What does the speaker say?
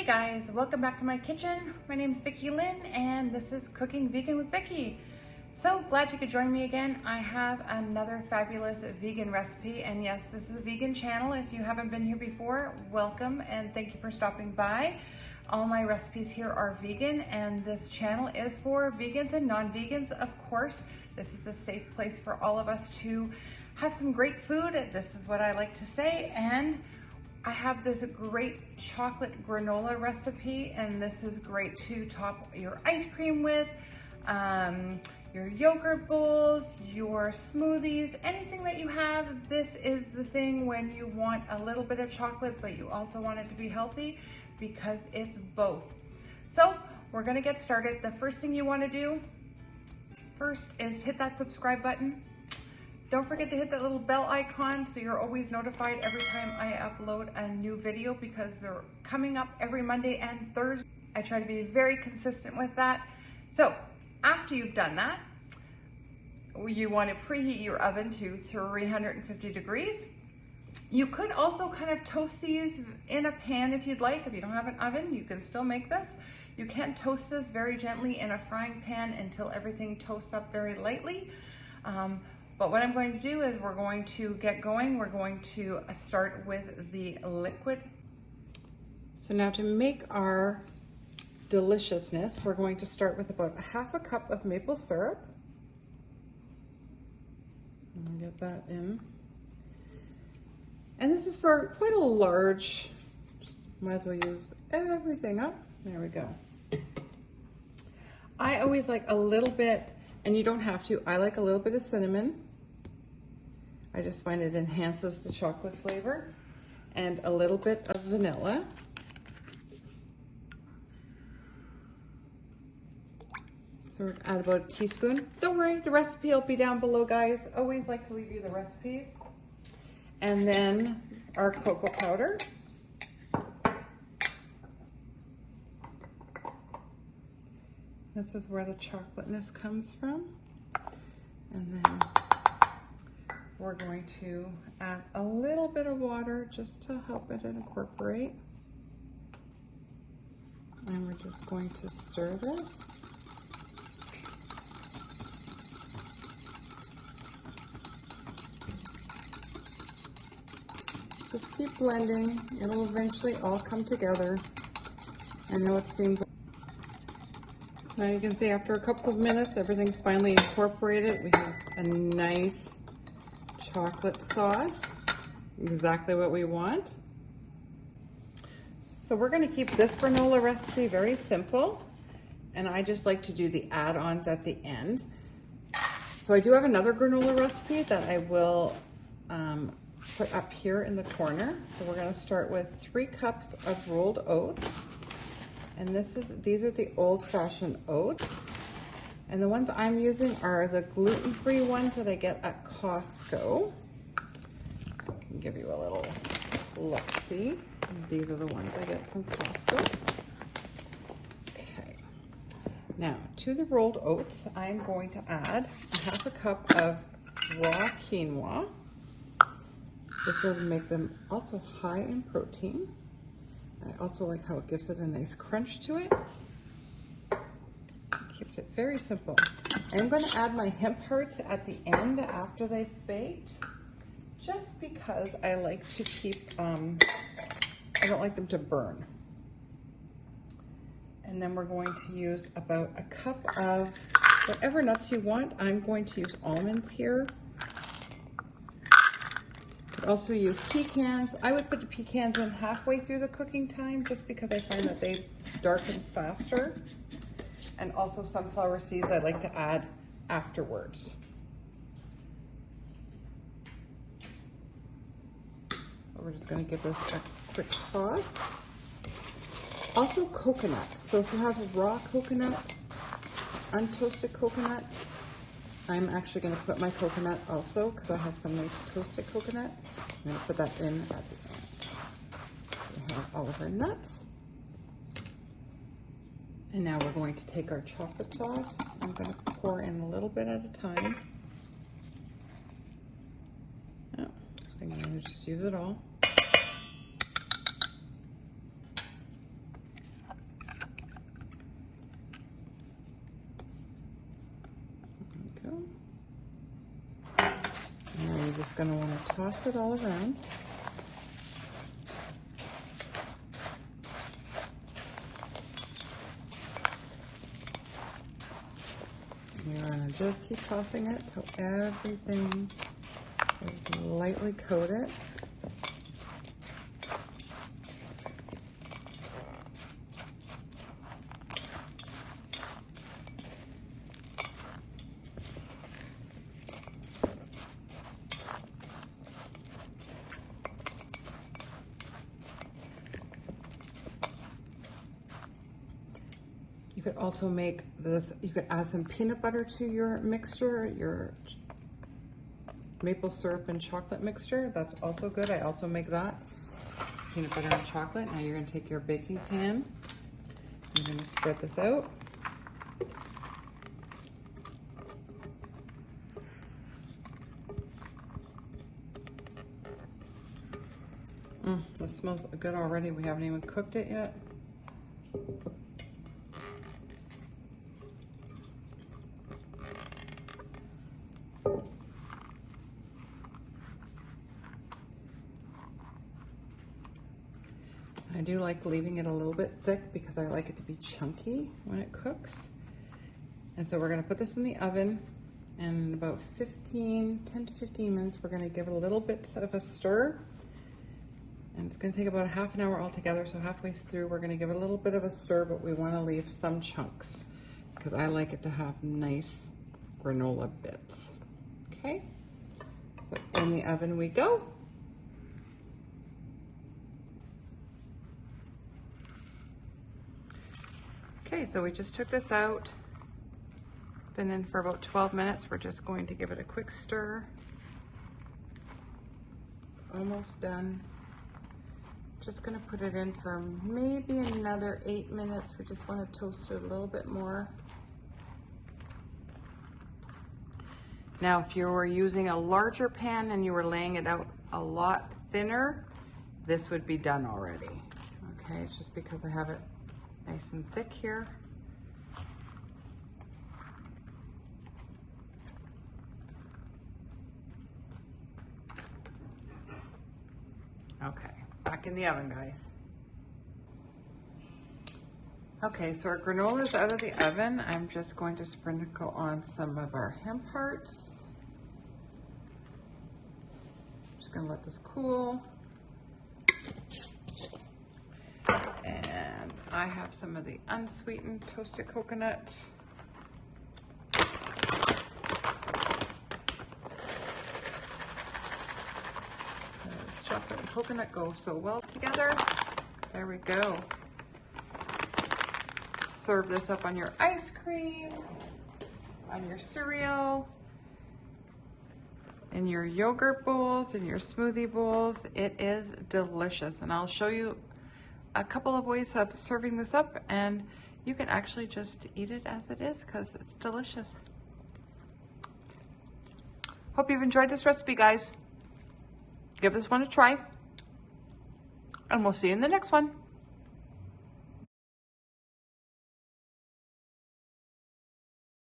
Hey guys, welcome back to my kitchen. My name is Vicki-Lynne and this is Cooking Vegan with Vicki. So glad you could join me again. I have another fabulous vegan recipe, and yes, this is a vegan channel. If you haven't been here before, welcome and thank you for stopping by. All my recipes here are vegan, and this channel is for vegans and non-vegans, of course. This is a safe place for all of us to have some great food. This is what I like to say, and I have this great chocolate granola recipe, and this is great to top your ice cream with, your yogurt bowls, your smoothies, anything that you have. This is the thing when you want a little bit of chocolate, but you also want it to be healthy, because it's both. So we're gonna get started. The first thing you wanna do first is hit that subscribe button. Don't forget to hit that little bell icon so you're always notified every time I upload a new video, because they're coming up every Monday and Thursday. I try to be very consistent with that. So after you've done that, you want to preheat your oven to 350 degrees. You could also kind of toast these in a pan if you'd like. If you don't have an oven, you can still make this. You can toast this very gently in a frying pan until everything toasts up very lightly. But what I'm going to do is we're going to get going. We're going to start with the liquid. So now to make our deliciousness, we're going to start with about half a cup of maple syrup. I'll get that in. And this is for quite a large, might as well use everything up. There we go. I always like a little bit, and you don't have to, I like a little bit of cinnamon. I just find it enhances the chocolate flavor, and a little bit of vanilla. So we're gonna add about a teaspoon. Don't worry, the recipe will be down below, guys. Always like to leave you the recipes. And then our cocoa powder. This is where the chocolateness comes from. And then we're going to add a little bit of water just to help it incorporate. And we're just going to stir this. Just keep blending. It'll eventually all come together. I know it seems like... Now you can see after a couple of minutes, everything's finally incorporated. We have a nice chocolate sauce, exactly what we want. So we're going to keep this granola recipe very simple, and I just like to do the add-ons at the end. So I do have another granola recipe that I will put up here in the corner. So we're going to start with 3 cups of rolled oats, and these are the old-fashioned oats. And the ones I'm using are the gluten-free ones that I get at Costco. I'll give you a little look-see. These are the ones I get from Costco. Okay. Now, to the rolled oats, I'm going to add half a cup of raw quinoa. This will make them also high in protein. I also like how it gives it a nice crunch to it. Keeps it very simple. I'm going to add my hemp hearts at the end after they've baked, just because I like to keep, I don't like them to burn. And then we're going to use about a cup of whatever nuts you want. I'm going to use almonds here. You could also use pecans. I would put the pecans in halfway through the cooking time, just because I find that they darken faster. And also sunflower seeds I like to add afterwards. We're just going to give this a quick toss. Also coconut. So if you have a raw coconut, untoasted coconut, I'm actually going to put my coconut also, because I have some nice toasted coconut. I'm going to put that in at the end. We have all of our nuts. And now we're going to take our chocolate sauce. I'm going to pour in a little bit at a time. Oh, I'm going to just use it all. just going to want to toss it all around. You're going to just keep tossing it till everything is lightly coated. You could also make this, you could add some peanut butter to your mixture, your maple syrup and chocolate mixture. That's also good. I also make that. Peanut butter and chocolate. Now you're going to take your baking pan. You're going to spread this out. That smells good already. We haven't even cooked it yet. I do like leaving it a little bit thick because I like it to be chunky when it cooks. And so we're going to put this in the oven, and in about 10 to 15 minutes, we're going to give it a little bit of a stir. And it's going to take about a half an hour altogether, so halfway through we're going to give it a little bit of a stir, but we want to leave some chunks because I like it to have nice granola bits. Okay, so in the oven we go. Okay, so we just took this out. Been in for about 12 minutes. We're just going to give it a quick stir. Almost done. Just gonna put it in for maybe another 8 minutes. We just want to toast it a little bit more. Now, if you were using a larger pan and you were laying it out a lot thinner, this would be done already. Okay, it's just because I have it nice and thick here. Okay, back in the oven, guys. Okay, so our granola is out of the oven. I'm just going to sprinkle on some of our hemp hearts. Just gonna let this cool. And I have some of the unsweetened toasted coconut. This chocolate and coconut go so well together. There we go. Serve this up on your ice cream, on your cereal, in your yogurt bowls, in your smoothie bowls. It is delicious, and I'll show you a couple of ways of serving this up, and you can actually just eat it as it is because it's delicious. Hope you've enjoyed this recipe, guys. Give this one a try, and we'll see you in the next one.